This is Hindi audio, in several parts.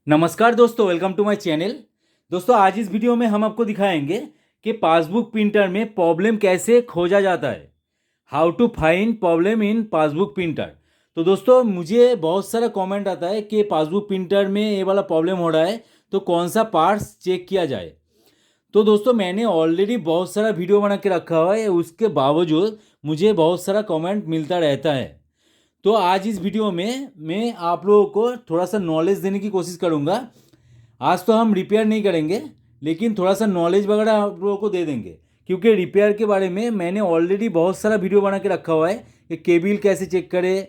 नमस्कार दोस्तों, वेलकम टू माय चैनल। दोस्तों, आज इस वीडियो में हम आपको दिखाएंगे कि पासबुक प्रिंटर में प्रॉब्लम कैसे खोजा जाता है। How to find problem in passbook printer. तो दोस्तों, मुझे बहुत सारा कमेंट आता है कि पासबुक प्रिंटर में ये वाला प्रॉब्लम हो रहा है, तो कौन सा पार्ट्स चेक किया जाए। तो दोस्तों, मैंने ऑलरेडी बहुत सारा वीडियो बना के रखा हुआ है, उसके बावजूद मुझे बहुत सारा कमेंट मिलता रहता है। तो आज इस वीडियो में मैं आप लोगों को थोड़ा सा नॉलेज देने की कोशिश करूँगा। आज तो हम रिपेयर नहीं करेंगे, लेकिन थोड़ा सा नॉलेज वगैरह आप लोगों को दे देंगे, क्योंकि रिपेयर के बारे में मैंने ऑलरेडी बहुत सारा वीडियो बना के रखा हुआ है कि केबिल कैसे चेक करें,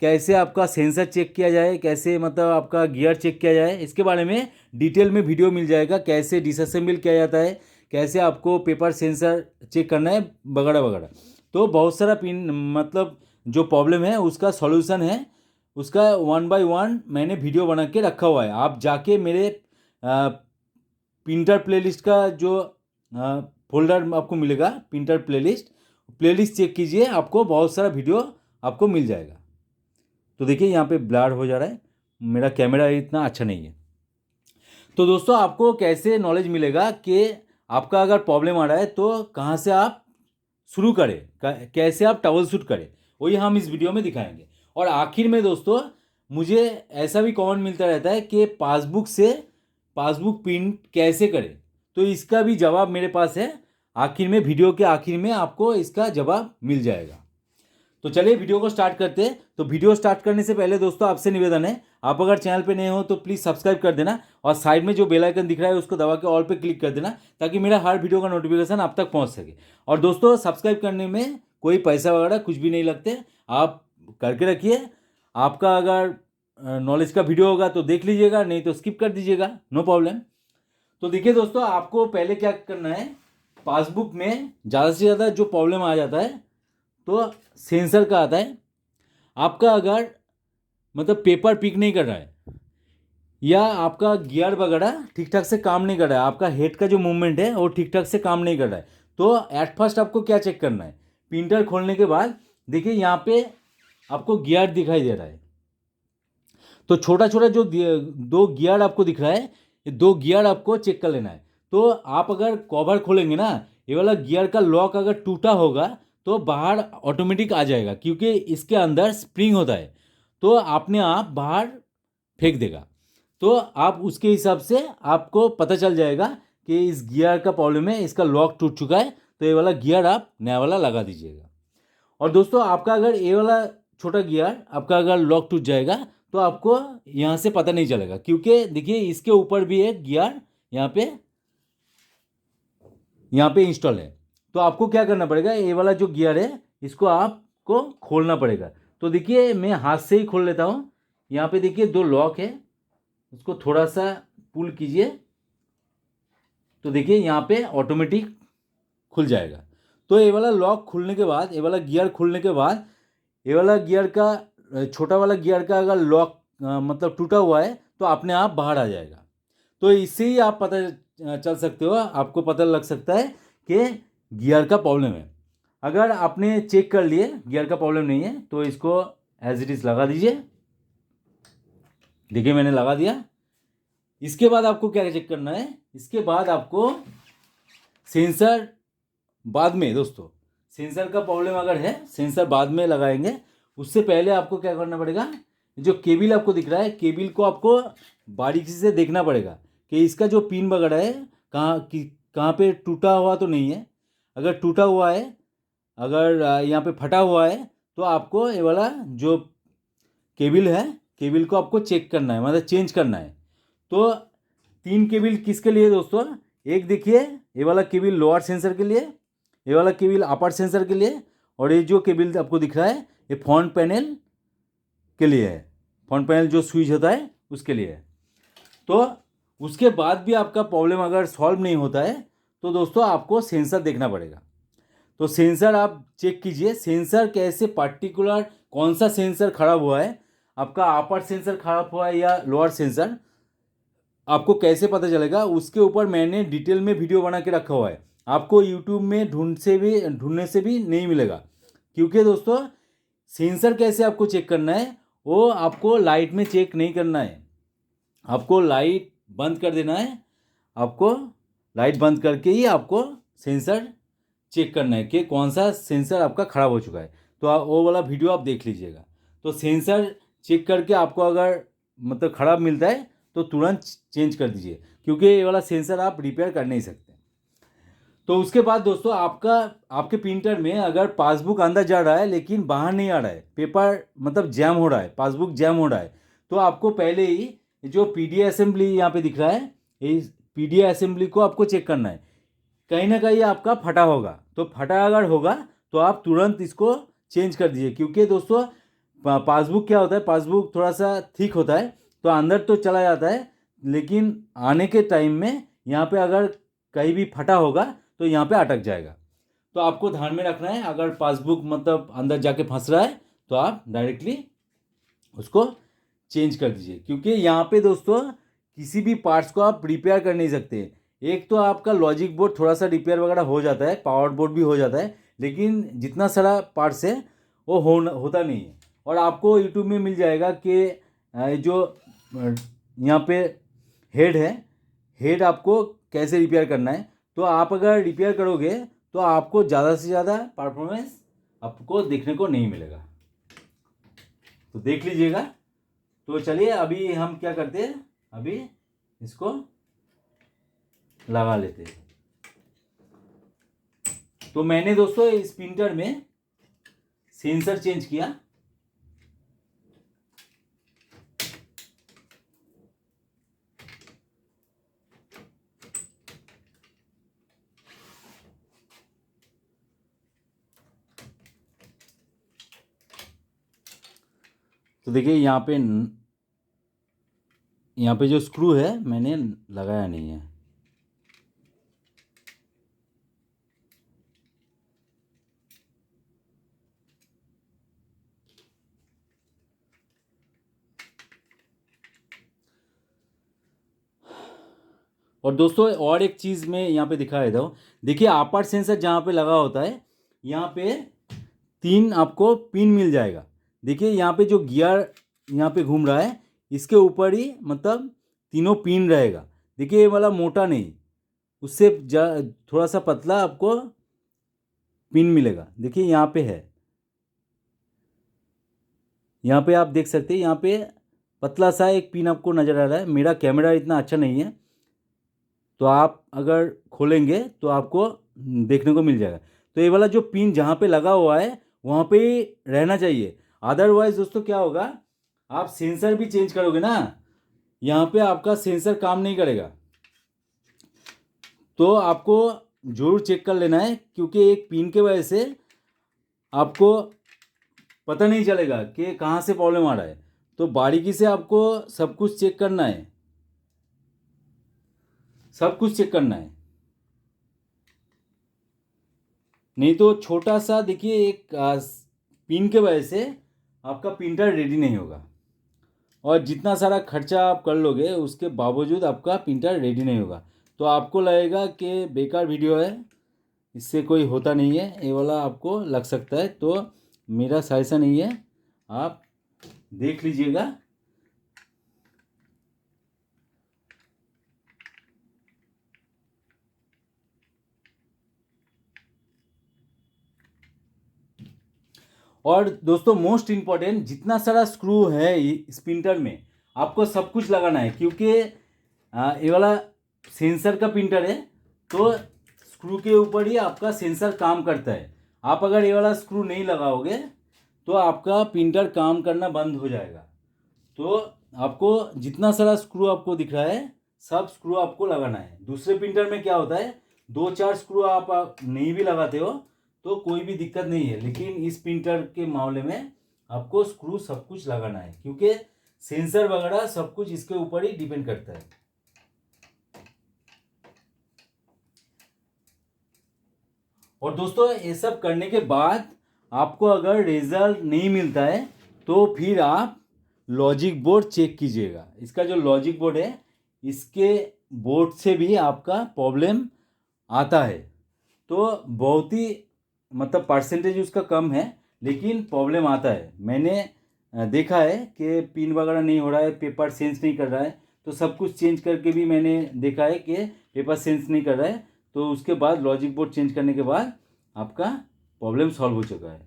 कैसे आपका सेंसर चेक किया जाए, कैसे मतलब आपका गियर चेक किया जाए। इसके बारे में डिटेल में वीडियो मिल जाएगा, कैसे डिसअसेंबल किया जाता है, कैसे आपको पेपर सेंसर चेक करना है, वगैरह वगैरह। तो बहुत सारा पिन मतलब जो प्रॉब्लम है उसका सॉल्यूशन है, उसका 1 बाय 1 मैंने वीडियो बना के रखा हुआ है। आप जाके मेरे प्रिंटर प्लेलिस्ट का जो फोल्डर आपको मिलेगा, प्रिंटर प्लेलिस्ट चेक कीजिए, आपको बहुत सारा वीडियो आपको मिल जाएगा। तो देखिए, यहाँ पे ब्लर हो जा रहा है, मेरा कैमरा इतना अच्छा नहीं है। तो दोस्तों, आपको कैसे नॉलेज मिलेगा कि आपका अगर प्रॉब्लम आ रहा है तो कहाँ से आप शुरू करें, कैसे आप ट्रबल शूट करें, वही हम इस वीडियो में दिखाएंगे। और आखिर में दोस्तों, मुझे ऐसा भी कमेंट मिलता रहता है कि पासबुक प्रिंट कैसे करें, तो इसका भी जवाब मेरे पास है। आखिर में, वीडियो के आखिर में आपको इसका जवाब मिल जाएगा। तो चलिए वीडियो को स्टार्ट करते हैं। तो वीडियो स्टार्ट करने से पहले दोस्तों, आपसे निवेदन है, आप अगर चैनल पे नए हो तो प्लीज़ सब्सक्राइब कर देना, और साइड में जो बेल आइकन दिख रहा है उसको दबा के ऑल पे क्लिक कर देना, ताकि मेरा हर वीडियो का नोटिफिकेशन आप तक पहुंच सके। और दोस्तों, सब्सक्राइब करने में कोई पैसा वगैरह कुछ भी नहीं लगते, आप करके रखिए। आपका अगर नॉलेज का वीडियो होगा तो देख लीजिएगा, नहीं तो स्किप कर दीजिएगा, नो प्रॉब्लम। तो देखिए दोस्तों, आपको पहले क्या करना है, पासबुक में ज़्यादा से ज़्यादा जो प्रॉब्लम आ जाता है तो सेंसर का आता है। आपका अगर मतलब पेपर पिक नहीं कर रहा है, या आपका गियर वगैरह ठीक ठाक से काम नहीं कर रहा है, आपका हेड का जो मूवमेंट है वो ठीक ठाक से काम नहीं कर रहा है, तो एट फर्स्ट आपको क्या चेक करना है, प्रिंटर खोलने के बाद देखिए यहाँ पे आपको गियर दिखाई दे रहा है। तो छोटा छोटा जो दो गियर आपको दिख रहा है, ये दो गियर आपको चेक कर लेना है। तो आप अगर कवर खोलेंगे ना, ये वाला गियर का लॉक अगर टूटा होगा तो बाहर ऑटोमेटिक आ जाएगा, क्योंकि इसके अंदर स्प्रिंग होता है, तो अपने आप बाहर फेंक देगा। तो आप उसके हिसाब से आपको पता चल जाएगा कि इस गियर का प्रॉब्लम है, इसका लॉक टूट चुका है, तो ये वाला गियर आप नया वाला लगा दीजिएगा। और दोस्तों, आपका अगर ये वाला छोटा गियर आपका अगर लॉक टूट जाएगा तो आपको यहाँ से पता नहीं चलेगा, क्योंकि देखिए इसके ऊपर भी एक गियर यहाँ पे इंस्टॉल है। तो आपको क्या करना पड़ेगा, ये वाला जो गियर है इसको आपको खोलना पड़ेगा। तो देखिए, मैं हाथ से ही खोल लेता हूँ। यहाँ पे देखिए दो लॉक है, उसको थोड़ा सा पुल कीजिए, तो देखिए यहाँ पे ऑटोमेटिक खुल जाएगा। तो ये वाला लॉक खुलने के बाद, ये वाला गियर खुलने के बाद, ये वाला गियर का छोटा वाला गियर का अगर लॉक मतलब टूटा हुआ है तो अपने आप बाहर आ जाएगा। तो इससे ही आप पता चल सकते हो, आपको पता लग सकता है कि गियर का प्रॉब्लम है। अगर आपने चेक कर लिए गियर का प्रॉब्लम नहीं है तो इसको एज इट इज़ लगा दीजिए। देखिए, मैंने लगा दिया। इसके बाद आपको क्या चेक करना है, इसके बाद आपको सेंसर बाद में, दोस्तों सेंसर का प्रॉब्लम अगर है, सेंसर बाद में लगाएंगे। उससे पहले आपको क्या करना पड़ेगा, जो केबिल आपको दिख रहा है, केबिल को आपको बारीकी से देखना पड़ेगा कि इसका जो पिन वगैरह है कहाँ पे टूटा हुआ तो नहीं है। अगर टूटा हुआ है, अगर यहाँ पे फटा हुआ है, तो आपको ये वाला जो केबिल है, केबिल को आपको चेक करना है, मतलब चेंज करना है। तो 3 केबिल किसके लिए दोस्तों, एक देखिए ये वाला केबिल लोअर सेंसर के लिए, ये वाला केबिल अपर सेंसर के लिए, और ये जो केबिल आपको दिख रहा है ये फ्रंट पैनल के लिए है, फ्रंट पैनल जो स्विच होता है उसके लिए है। तो उसके बाद भी आपका प्रॉब्लम अगर सॉल्व नहीं होता है तो दोस्तों आपको सेंसर देखना पड़ेगा। तो सेंसर आप चेक कीजिए, सेंसर कैसे पर्टिकुलर कौन सा सेंसर खराब हुआ है, आपका अपर सेंसर खराब हुआ है या लोअर सेंसर, आपको कैसे पता चलेगा, उसके ऊपर मैंने डिटेल में वीडियो बना के रखा हुआ है। आपको यूट्यूब में ढूंढने से भी नहीं मिलेगा, क्योंकि दोस्तों सेंसर कैसे आपको चेक करना है, वो आपको लाइट में चेक नहीं करना है, आपको लाइट बंद कर देना है। आपको लाइट बंद करके ही आपको सेंसर चेक करना है कि कौन सा सेंसर आपका ख़राब हो चुका है। तो आप वो वाला वीडियो आप देख लीजिएगा। तो सेंसर चेक करके आपको अगर मतलब ख़राब मिलता है तो तुरंत चेंज कर दीजिए, क्योंकि ये वाला सेंसर आप रिपेयर कर नहीं सकते। तो उसके बाद दोस्तों आपके प्रिंटर में अगर पासबुक अंदर जा रहा है लेकिन बाहर नहीं आ रहा है, पेपर मतलब जैम हो रहा है, पासबुक जैम हो रहा है, तो आपको पहले ही जो पीडीए असेंबली यहाँ पे दिख रहा है, इस पीडीए असेंबली को आपको चेक करना है। कहीं ना कहीं आपका फटा होगा, तो फटा अगर होगा तो आप तुरंत इसको चेंज कर दीजिए। क्योंकि दोस्तों पासबुक क्या होता है, पासबुक थोड़ा सा थिक होता है तो अंदर तो चला जाता है, लेकिन आने के टाइम में यहाँ पे अगर कहीं भी फटा होगा तो यहाँ पे अटक जाएगा। तो आपको ध्यान में रखना है, अगर पासबुक मतलब अंदर जाके फंस रहा है तो आप डायरेक्टली उसको चेंज कर दीजिए। क्योंकि यहाँ पे दोस्तों किसी भी पार्ट्स को आप रिपेयर कर नहीं सकते। एक तो आपका लॉजिक बोर्ड थोड़ा सा रिपेयर वगैरह हो जाता है, पावर बोर्ड भी हो जाता है, लेकिन जितना सारा पार्ट्स है वो होता नहीं है। और आपको यूट्यूब में मिल जाएगा कि जो यहाँ पे हेड है, हेड आपको कैसे रिपेयर करना है। तो आप अगर रिपेयर करोगे तो आपको ज़्यादा से ज़्यादा परफॉर्मेंस आपको देखने को नहीं मिलेगा। तो देख लीजिएगा। तो चलिए अभी हम क्या करते हैं, अभी इसको लगा लेते हैं। तो मैंने दोस्तों इस प्रिंटर में सेंसर चेंज किया। तो देखिए यहाँ पे जो स्क्रू है मैंने लगाया नहीं है। और दोस्तों और एक चीज़ मैं यहाँ पे दिखा देता हूँ। देखिए अपर सेंसर जहाँ पे लगा होता है, यहाँ पे 3 आपको पिन मिल जाएगा। देखिए यहाँ पे जो गियर यहाँ पे घूम रहा है, इसके ऊपर ही मतलब तीनों पिन रहेगा। देखिए ये वाला मोटा नहीं, उससे थोड़ा सा पतला आपको पिन मिलेगा। देखिए यहाँ पे है, यहाँ पे आप देख सकते हैं, यहाँ पे पतला सा एक पिन आपको नज़र आ रहा है। मेरा कैमरा इतना अच्छा नहीं है, तो आप अगर खोलेंगे तो आपको देखने को मिल जाएगा। तो ये वाला जो पिन जहाँ पे लगा हुआ है वहाँ पे ही रहना चाहिए। अदरवाइज दोस्तों क्या होगा, आप सेंसर भी चेंज करोगे ना, यहाँ पे आपका सेंसर काम नहीं करेगा। तो आपको ज़रूर चेक कर लेना है, क्योंकि एक पिन के वजह से आपको पता नहीं चलेगा कि कहाँ से प्रॉब्लम आ रहा है। तो बारीकी से आपको सब कुछ चेक करना है, सब कुछ चेक करना है। नहीं तो छोटा सा देखिए एक पिन के वजह से आपका प्रिंटर रेडी नहीं होगा, और जितना सारा खर्चा आप कर लोगे उसके बावजूद आपका प्रिंटर रेडी नहीं होगा। तो आपको लगेगा कि बेकार वीडियो है, इससे कोई होता नहीं है, ये वाला आपको लग सकता है। तो मेरा सजेशन नहीं है, आप देख लीजिएगा। और दोस्तों मोस्ट इम्पॉर्टेंट, जितना सारा स्क्रू है इस प्रिंटर में आपको सब कुछ लगाना है। क्योंकि ये वाला सेंसर का प्रिंटर है, तो स्क्रू के ऊपर ही आपका सेंसर काम करता है। आप अगर ये वाला स्क्रू नहीं लगाओगे तो आपका प्रिंटर काम करना बंद हो जाएगा। तो आपको जितना सारा स्क्रू आपको दिख रहा है सब स्क्रू आपको लगाना है। दूसरे प्रिंटर में क्या होता है, 2-4 स्क्रू आप नहीं भी लगाते हो तो कोई भी दिक्कत नहीं है, लेकिन इस प्रिंटर के मामले में आपको स्क्रू सब कुछ लगाना है, क्योंकि सेंसर वगैरह सब कुछ इसके ऊपर ही डिपेंड करता है। और दोस्तों ये सब करने के बाद आपको अगर रिजल्ट नहीं मिलता है तो फिर आप लॉजिक बोर्ड चेक कीजिएगा। इसका जो लॉजिक बोर्ड है, इसके बोर्ड से भी आपका प्रॉब्लम आता है। तो बहुत ही मतलब परसेंटेज उसका कम है, लेकिन प्रॉब्लम आता है। मैंने देखा है कि पिन वगैरह नहीं हो रहा है, पेपर चेंज नहीं कर रहा है, तो सब कुछ चेंज करके भी मैंने देखा है कि पेपर सेंस नहीं कर रहा है। तो उसके बाद लॉजिक बोर्ड चेंज करने के बाद आपका प्रॉब्लम सॉल्व हो चुका है।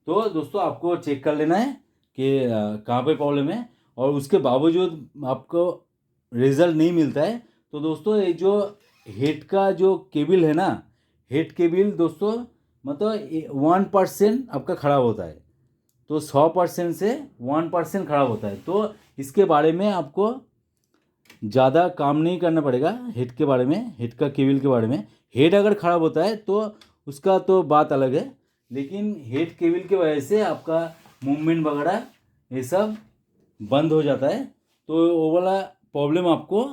तो दोस्तों आपको चेक कर लेना है कि कहाँ पे प्रॉब्लम है, और उसके बावजूद आपको रिजल्ट नहीं मिलता है तो दोस्तों ये जो हेड का जो केबल है ना, हेड केबल दोस्तों मतलब 1% आपका ख़राब होता है। तो 100% से 1% ख़राब होता है। तो इसके बारे में आपको ज़्यादा काम नहीं करना पड़ेगा। हेड के बारे में, हेड का केबल के बारे में, हेड अगर ख़राब होता है तो उसका तो बात अलग है, लेकिन हेड केबल की वजह से आपका मूवमेंट वगैरह ये सब बंद हो जाता है। तो वो वाला प्रॉब्लम आपको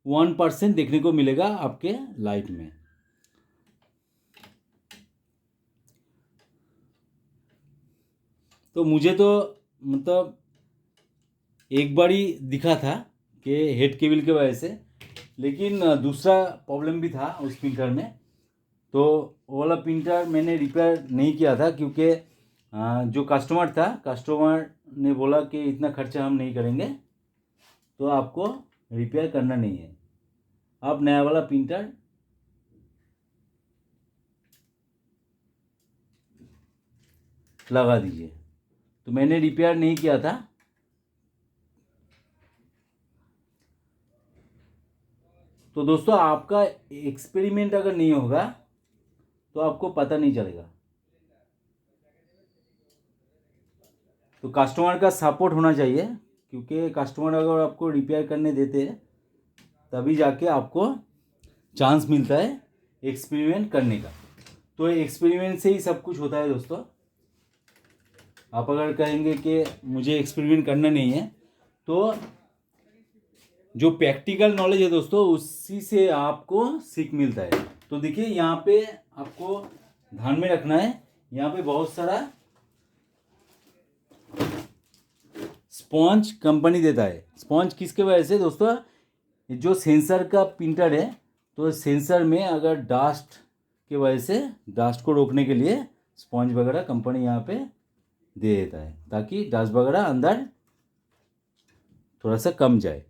1% देखने को मिलेगा आपके लाइफ में। तो मुझे तो मतलब एक बार ही दिखा था कि हेड केबल की वजह से, लेकिन दूसरा प्रॉब्लम भी था उस प्रिंटर में। तो वो वाला प्रिंटर मैंने रिपेयर नहीं किया था क्योंकि जो कस्टमर ने बोला कि इतना खर्चा हम नहीं करेंगे, तो आपको रिपेयर करना नहीं है, आप नया वाला प्रिंटर लगा दीजिए। तो मैंने रिपेयर नहीं किया था। तो दोस्तों आपका एक्सपेरिमेंट अगर नहीं होगा तो आपको पता नहीं चलेगा। तो कस्टमर का सपोर्ट होना चाहिए, क्योंकि कस्टमर अगर आपको रिपेयर करने देते हैं तभी जाके आपको चांस मिलता है एक्सपेरिमेंट करने का। तो एक्सपेरिमेंट से ही सब कुछ होता है दोस्तों। आप अगर कहेंगे कि मुझे एक्सपेरिमेंट करना नहीं है, तो जो प्रैक्टिकल नॉलेज है दोस्तों उसी से आपको सीख मिलता है। तो देखिए यहाँ पे आपको ध्यान में रखना है, यहाँ पे बहुत सारा स्पॉन्ज कंपनी देता है। स्पॉन्ज किसके वजह से दोस्तों, जो सेंसर का प्रिंटर है, तो सेंसर में अगर डस्ट के वजह से डस्ट को रोकने के लिए स्पॉन्ज वगैरह कंपनी यहाँ पे दे देता है, ताकि डस्ट वगैरह अंदर थोड़ा सा कम जाए।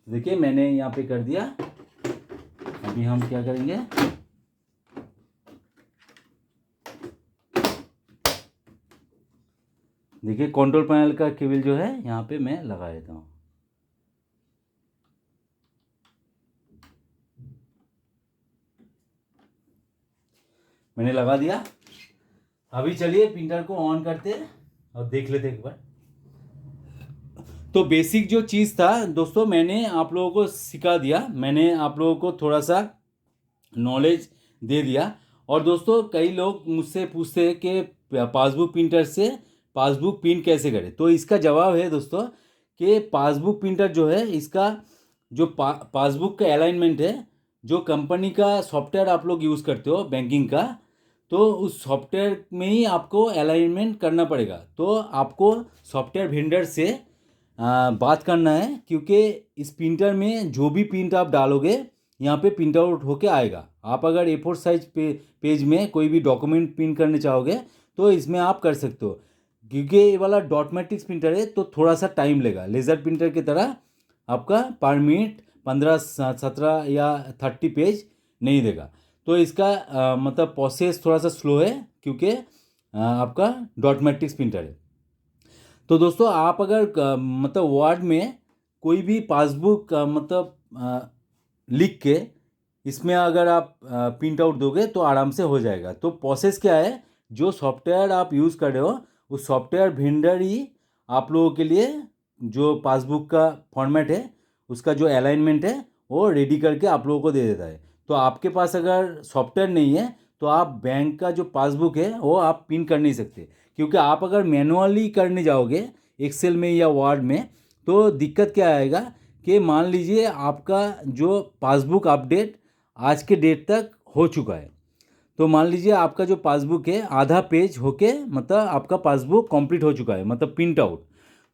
देखिए मैंने यहाँ पे कर दिया। अभी हम क्या करेंगे, देखिए कंट्रोल पैनल का केबल जो है यहाँ पे मैं लगा देता हूँ। मैंने लगा दिया। अभी चलिए प्रिंटर को ऑन करते हैं और देख लेते एक बार। तो बेसिक जो चीज़ था दोस्तों मैंने आप लोगों को सिखा दिया, मैंने आप लोगों को थोड़ा सा नॉलेज दे दिया। और दोस्तों कई लोग मुझसे पूछते हैं कि पासबुक प्रिंटर से पासबुक प्रिंट कैसे करें। तो इसका जवाब है दोस्तों कि पासबुक प्रिंटर जो है, इसका जो पासबुक का अलाइनमेंट है, जो कंपनी का सॉफ्टवेयर आप लोग यूज़ करते हो बैंकिंग का, तो उस सॉफ्टवेयर में ही आपको अलाइनमेंट करना पड़ेगा। तो आपको सॉफ्टवेयर वेंडर से बात करना है, क्योंकि इस प्रिंटर में जो भी प्रिंट आप डालोगे यहाँ पे प्रिंट आउट होके आएगा। आप अगर A4 साइज पेज में कोई भी डॉक्यूमेंट प्रिंट करने चाहोगे तो इसमें आप कर सकते हो, क्योंकि ये वाला डॉट मैट्रिक्स प्रिंटर है तो थोड़ा सा टाइम लेगा। लेज़र प्रिंटर की तरह आपका पर मिनट 15 17 या 30 पेज नहीं देगा। तो इसका मतलब प्रोसेस थोड़ा सा स्लो है, क्योंकि आपका डॉट मैट्रिक्स प्रिंटर है। तो दोस्तों आप अगर मतलब वर्ड में कोई भी पासबुक मतलब लिख के इसमें अगर आप प्रिंट आउट दोगे तो आराम से हो जाएगा। तो प्रोसेस क्या है, जो सॉफ्टवेयर आप यूज़ कर रहे हो उस सॉफ्टवेयर वेंडर ही आप लोगों के लिए जो पासबुक का फॉर्मेट है, उसका जो अलाइनमेंट है वो रेडी करके आप लोगों को दे देता है। तो आपके पास अगर सॉफ्टवेयर नहीं है तो आप बैंक का जो पासबुक है वो आप प्रिंट कर नहीं सकते, क्योंकि आप अगर मैनुअली करने जाओगे एक्सेल में या वर्ड में तो दिक्कत क्या आएगा कि मान लीजिए आपका जो पासबुक अपडेट आज के डेट तक हो चुका है, तो मान लीजिए आपका जो पासबुक है आधा पेज होके मतलब आपका पासबुक कंप्लीट हो चुका है, मतलब प्रिंट आउट।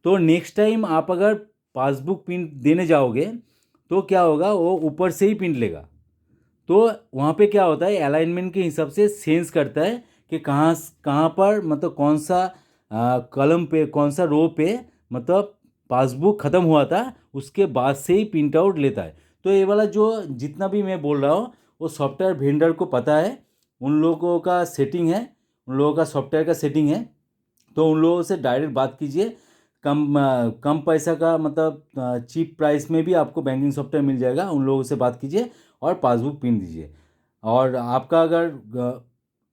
तो नेक्स्ट टाइम आप अगर पासबुक प्रिंट देने जाओगे तो क्या होगा, वो ऊपर से ही प्रिंट लेगा। तो वहाँ पे क्या होता है, अलाइनमेंट के हिसाब से सेंस करता है कि कहाँ पर मतलब कौन सा कलम पे, कौन सा रो पे मतलब पासबुक ख़त्म हुआ था उसके बाद से ही प्रिंट आउट लेता है। तो ये वाला जो जितना भी मैं बोल रहा हूँ वो सॉफ्टवेयर वेंडर को पता है, उन लोगों का सेटिंग है, उन लोगों का सॉफ्टवेयर का सेटिंग है। तो उन लोगों से डायरेक्ट बात कीजिए, कम पैसा का मतलब चीप प्राइस में भी आपको बैंकिंग सॉफ्टवेयर मिल जाएगा। उन लोगों से बात कीजिए और पासबुक प्रिंट दीजिए। और आपका अगर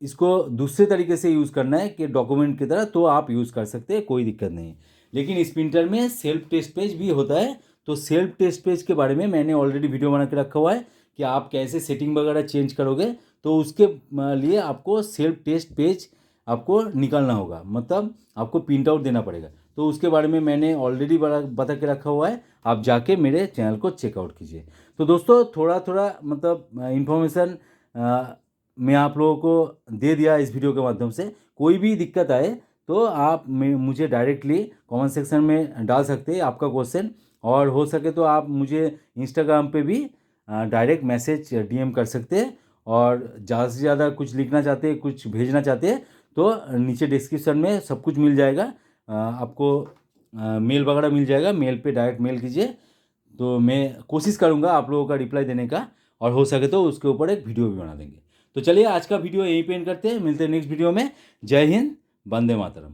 इसको दूसरे तरीके से यूज़ करना है कि डॉक्यूमेंट की तरह, तो आप यूज़ कर सकते हैं, कोई दिक्कत नहीं। लेकिन इस प्रिंटर में सेल्फ टेस्ट पेज भी होता है। तो सेल्फ टेस्ट पेज के बारे में मैंने ऑलरेडी वीडियो बना के रखा हुआ है कि आप कैसे सेटिंग वगैरह चेंज करोगे। तो उसके लिए आपको सेल्फ टेस्ट पेज आपको निकालना होगा, मतलब आपको प्रिंट आउट देना पड़ेगा। तो उसके बारे में मैंने ऑलरेडी बता के रखा हुआ है, आप जाके मेरे चैनल को चेकआउट कीजिए। तो दोस्तों थोड़ा थोड़ा मतलब इन्फॉर्मेशन मैं आप लोगों को दे दिया इस वीडियो के माध्यम से। कोई भी दिक्कत आए तो आप मुझे डायरेक्टली कमेंट सेक्शन में डाल सकते हैं आपका क्वेश्चन, और हो सके तो आप मुझे इंस्टाग्राम पे भी डायरेक्ट मैसेज डीएम कर सकते हैं। और ज़्यादा से ज़्यादा कुछ लिखना चाहते हैं, कुछ भेजना चाहते हैं, तो नीचे डिस्क्रिप्शन में सब कुछ मिल जाएगा, आपको मेल वगैरह मिल जाएगा। मेल पे डायरेक्ट मेल कीजिए, तो मैं कोशिश करूँगा आप लोगों का रिप्लाई देने का, और हो सके तो उसके ऊपर एक वीडियो भी बना देंगे। तो चलिए आज का वीडियो यहीं पे एंड करते हैं, मिलते हैं नेक्स्ट वीडियो में। जय हिंद, वंदे मातरम।